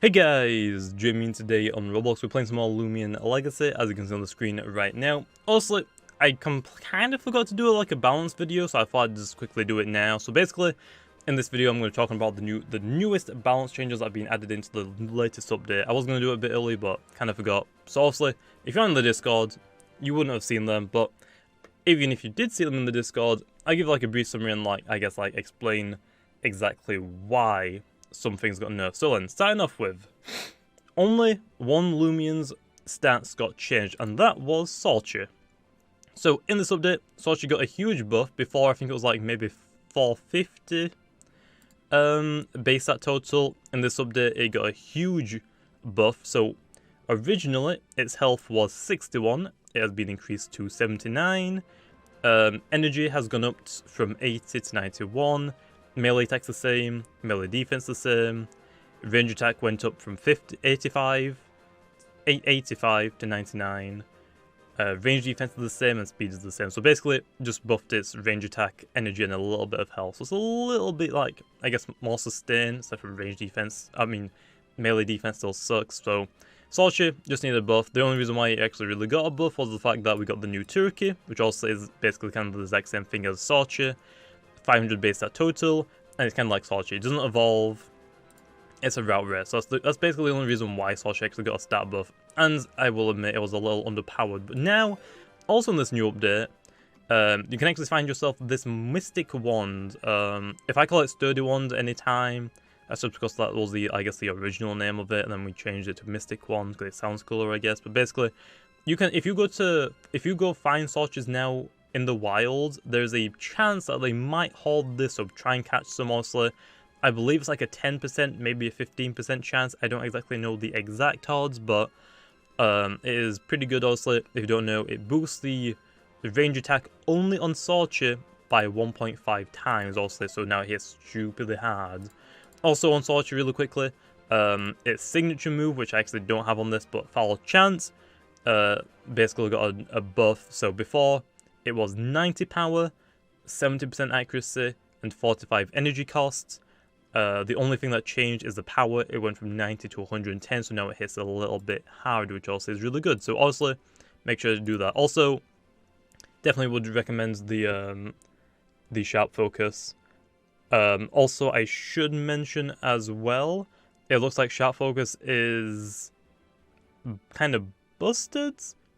Hey guys, Jamiy, today on Roblox we're playing some more Loomian Legacy, as you can see on the screen right now. Also, I kind of forgot to do like a balance video, so I thought I'd just quickly do it now. So basically, in this video I'm going to be talking about the newest balance changes that have been added into the latest update. I was going to do it a bit early, but kind of forgot. So obviously, if you're on the Discord, you wouldn't have seen them, but even if you did see them in the Discord, I give like a brief summary and explain exactly why some things got nerfed. So then, starting off with, only one Loomian's stats got changed, and that was SHAWCHI. So in this update, SHAWCHI got a huge buff. Before, I think it was like maybe 450 base stat total. In this update, it got a huge buff. So originally, its health was 61. It has been increased to 79. Energy has gone up from 80 to 91. Melee attack's the same, melee defense the same, range attack went up from 85 to 99, range defense is the same and speed is the same. So basically, just buffed its range attack, energy, and a little bit of health. So it's a little bit like, I guess, more sustained, except for range defense. I mean, melee defense still sucks, so SHAWCHI just needed a buff. The only reason why it actually really got a buff was the fact that we got the new Turkey, which also is basically kind of the exact same thing as SHAWCHI. 500 base stat total, and it's kind of like SHAWCHI. It doesn't evolve, it's a route rare. So that's basically the only reason why SHAWCHI actually got a stat buff. And I will admit it was a little underpowered. But now, also in this new update, you can actually find yourself this Mystic Wand. If I call it Sturdy Wand anytime, that's just because that was the, I guess, the original name of it, and then we changed it to Mystic Wand because it sounds cooler, I guess. But basically, you can, if you go find SHAWCHIs now in the wild, there's a chance that they might hold this up, try and catch some. Honestly, I believe it's like a 10%, maybe a 15% chance. I don't exactly know the exact odds, but it is pretty good. Also, if you don't know, it boosts the range attack only on SHAWCHI by 1.5 times. Also, so now it hits stupidly hard. Also on SHAWCHI, really quickly, its signature move, which I actually don't have on this, but Foul Chance, basically got a buff. So before, it was 90 power, 70% accuracy, and 45 energy costs. The only thing that changed is the power. It went from 90 to 110, so now it hits a little bit harder, which also is really good. So honestly, make sure to do that. Also, definitely would recommend the sharp focus. Also, I should mention as well, it looks like sharp focus is kind of busted.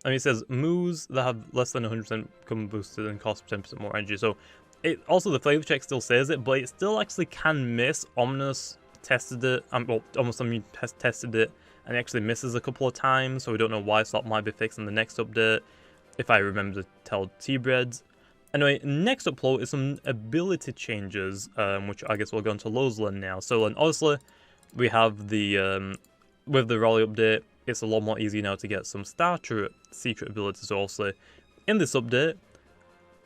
I mean, it says moves that have less than 100% come boosted and cost 10% more energy. So, it also, the flavor check still says it, but it still actually can miss. Ominous tested it, well, almost tested it, and it actually misses a couple of times. So we don't know why, so that might be fixed in the next update, if I remember to tell T-Breads. Anyway, next upload is some ability changes, which I guess we'll go into Lowsland now. So then, obviously, we have the, with the Raleigh update, it's a lot more easy now to get some starter secret abilities. So also, in this update,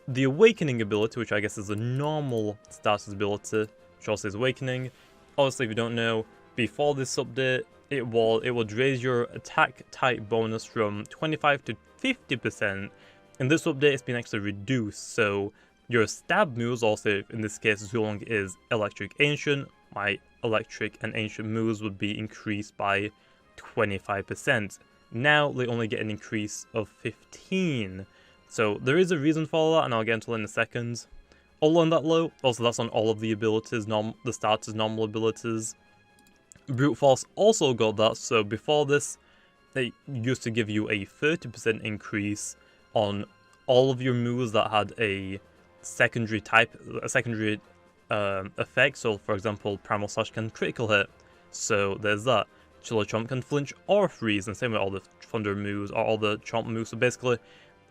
the Awakening ability, which I guess is a normal starter's ability, which also is Awakening. Obviously, if you don't know, before this update, it would raise your attack type bonus from 25 to 50%. In this update, it's been actually reduced, so your stab moves, also in this case, as long as Electric Ancient, my Electric and Ancient moves would be increased by 25%. Now they only get an increase of 15. So there is a reason for that, and I'll get into it in a second. All on that low, also that's on all of the abilities, the starter's normal abilities. Brute Force also got that, so before this, they used to give you a 30% increase on all of your moves that had a secondary effect. So for example, Primal Slash can critical hit, so there's that. Chiller Chomp can flinch or freeze, and same with all the Thunder moves or all the Chomp moves. So basically,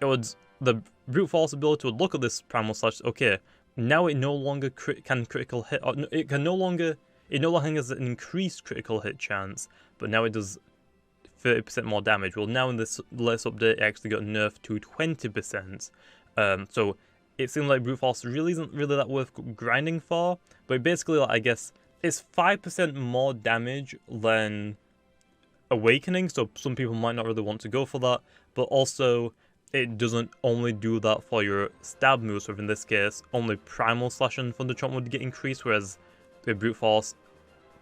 the Brute Force ability would look at this Primal Slash. Okay, now it no longer can critical hit. Or it no longer has an increased critical hit chance, but now it does 30% more damage. Well, now in this latest update, it actually got nerfed to 20%. So it seems like Brute Force really isn't really that worth grinding for. But basically, like, I guess it's 5% more damage than Awakening, so some people might not really want to go for that. But also, it doesn't only do that for your stab moves, so in this case, only Primal Slash and Thunder Chomp would get increased, whereas with Brute Force,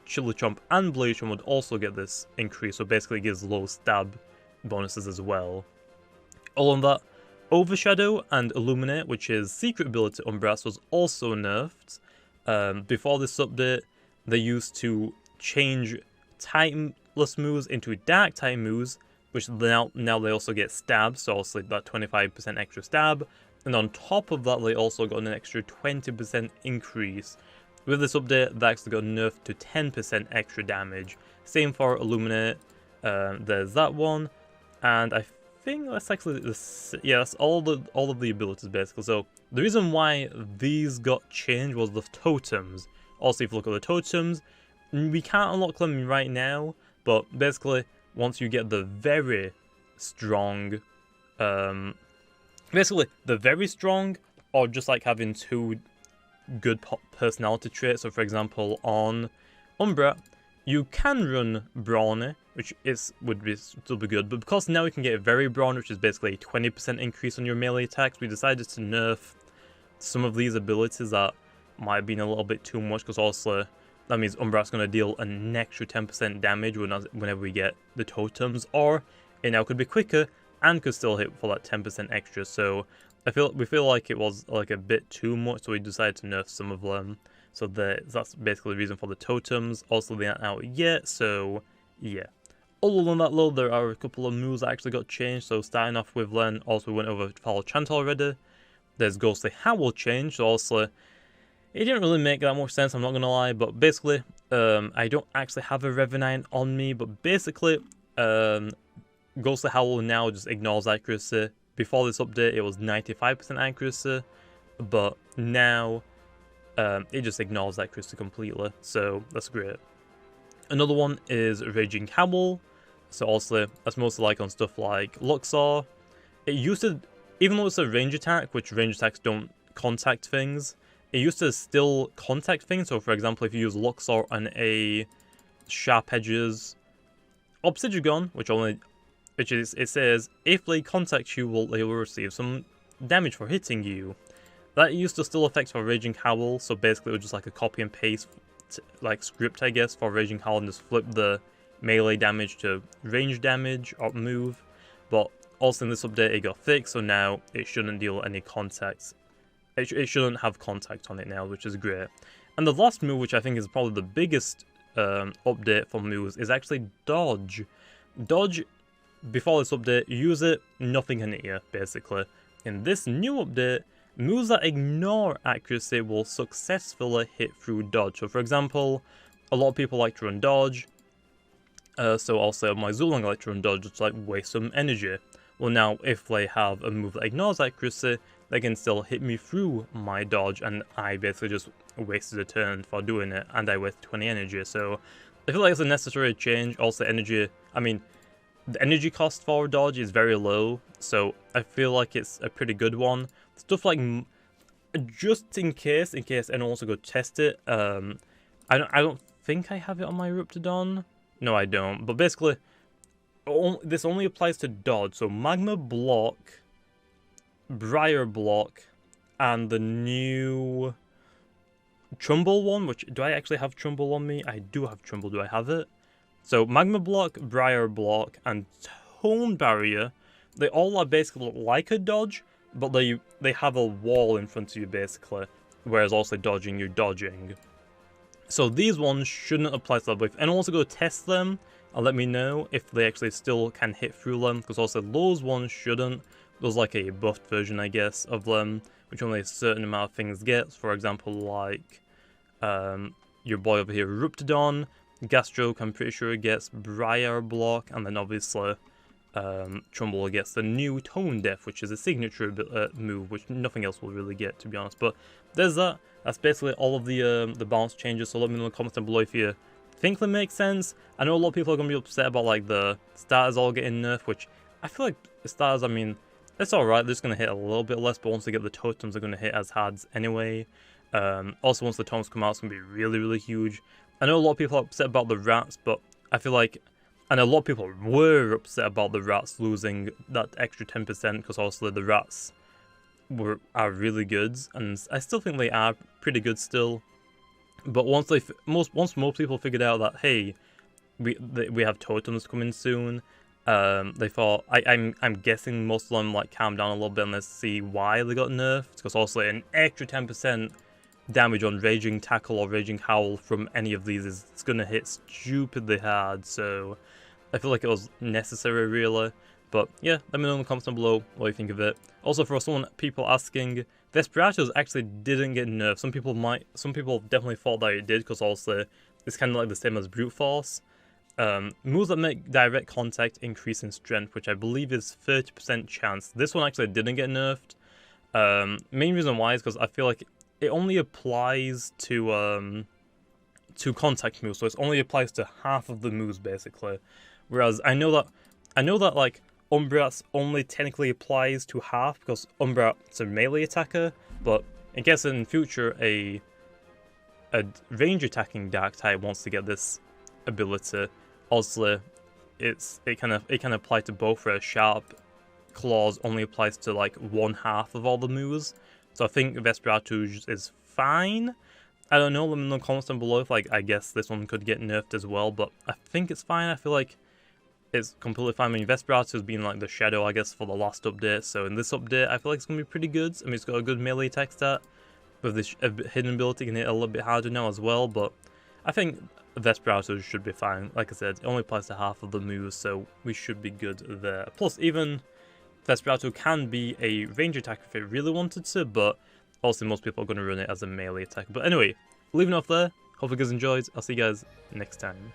Chili Chomp and Blaze Chomp would also get this increase, so basically it gives low stab bonuses as well. All on that, Overshadow and Illuminate, which is secret ability Umbras, was also nerfed. Before this update, they used to change Titanless moves into Dark Titan moves, which now they also get stab, so also that 25% extra stab. And on top of that, they also got an extra 20% increase. With this update, that actually got nerfed to 10% extra damage. Same for Illuminate. There's that one, and I think that's actually that's all of the abilities basically. So the reason why these got changed was the totems. Also, if you look at the totems, we can't unlock them right now, but basically once you get the very strong, or just like having 2 good personality traits. So for example, on Umbra, you can run Brawny, which would still be good, but because now we can get Very Brawn, which is basically a 20% increase on your melee attacks, we decided to nerf some of these abilities that might have been a little bit too much, because also that means Umbra's going to deal an extra 10% damage whenever we get the totems, or it now could be quicker and could still hit for that 10% extra. So we feel like it was like a bit too much, so we decided to nerf some of them. So that's basically the reason for the totems. Also, they aren't out yet, so yeah. Other than that though, there are a couple of moves that actually got changed. So starting off with Len, also we went over Follow Chant already. There's Ghostly Howl change, so also it didn't really make that much sense, I'm not gonna lie, but basically, I don't actually have a Revenant on me, but basically, Ghostly Howl now just ignores accuracy. Before this update, it was 95% accuracy, but now it just ignores accuracy completely, so that's great. Another one is Raging Howl, so also that's mostly like on stuff like Luxor. It used to, even though it's a range attack, which range attacks don't contact things, it used to still contact things. So for example, if you use Luxor on a Sharp Edges Obsidian, it says if they contact you, they will receive some damage for hitting you. That used to still affect for Raging Howl, so basically it was just like a copy and paste like script, I guess, for Raging Howl, and just flip the melee damage to range damage or move. But also in this update it got fixed, so now it shouldn't deal any contacts. It shouldn't have contact on it now, which is great. And the last move, which I think is probably the biggest update for moves, is actually Dodge. Dodge, before this update, use it, nothing can hit you, basically. In this new update, moves that ignore accuracy will successfully hit through Dodge. So for example, a lot of people like to run Dodge, so also my Zulong like to run Dodge just like waste some energy. Well now, if they have a move that ignores accuracy, they can still hit me through my Dodge, and I basically just wasted a turn for doing it, and I wasted 20 energy, so I feel like it's a necessary change. Also the energy cost for Dodge is very low, so I feel like it's a pretty good one. Stuff like, just in case anyone wants to go test it, I don't think I have it on my Ruptidon. No, I don't. But basically, this only applies to Dodge. So Magma Block, Briar Block, and the new Trumbull one. Which, do I actually have Trumbull on me? I do have Trumbull. Do I have it? So Magma Block, Briar Block, and Tone Barrier, they all are basically like a Dodge, but they have a wall in front of you basically, whereas also dodging, you're dodging. So these ones shouldn't apply to that, but if anyone wants to go test them, and let me know if they actually still can hit through them, because also those ones shouldn't. There's like a buffed version, I guess, of them, which only a certain amount of things gets. For example, like your boy over here, Ruptidon, Gastroke, I'm pretty sure it gets Briar Block, and then obviously Trumbull gets the new Tone Death, which is a signature move, which nothing else will really get, to be honest. But there's that. That's basically all of the balance changes, so let me know in the comments down below if you think that makes sense. I know a lot of people are going to be upset about like the starters all getting nerfed, which I feel like the starters, I mean, it's alright, they're just going to hit a little bit less, but once they get the totems, they're going to hit as hard anyway. Also, once the totems come out, it's going to be really, really huge. I know a lot of people are upset about the rats, but I feel like, and a lot of people were upset about the rats losing that extra 10%, because obviously the rats are really good, and I still think they are pretty good still. But once once most people figured out that, hey, we have totems coming soon, they thought, I'm guessing most of them like calmed down a little bit and let's see why they got nerfed, because also an extra 10% damage on Raging Tackle or Raging Howl from any of these it's gonna hit stupidly hard, so I feel like it was necessary really. But yeah, let me know in the comments down below what you think of it. Also, for people asking, Vesperatos actually didn't get nerfed. Some people definitely thought that it did, because also it's kind of like the same as Brute Force. Moves that make direct contact increase in strength, which I believe is 30% chance. This one actually didn't get nerfed. Main reason why is because I feel like it only applies to contact moves, so it only applies to half of the moves basically. Whereas I know that like Umbrat's only technically applies to half because Umbrat's a melee attacker, but I guess in future a range attacking dark type wants to get this ability. Obviously, it can apply to both, whereas Sharp Claws only applies to like 1/2 of all the moves. So I think Vesperatus is fine. I don't know, let me know in the comments down below if like I guess this one could get nerfed as well, but I think it's fine. I feel like it's completely fine. I mean, Vesperatus has been like the shadow, I guess, for the last update, so in this update I feel like it's gonna be pretty good. I mean, it's got a good melee attack stat, with this hidden ability can hit a little bit harder now as well, but I think Vesperatus should be fine. Like I said, it only applies to half of the moves, so we should be good there. Plus, even Vesperatus can be a range attacker if it really wanted to, but also most people are going to run it as a melee attacker. But anyway, leaving off there. Hope you guys enjoyed. I'll see you guys next time.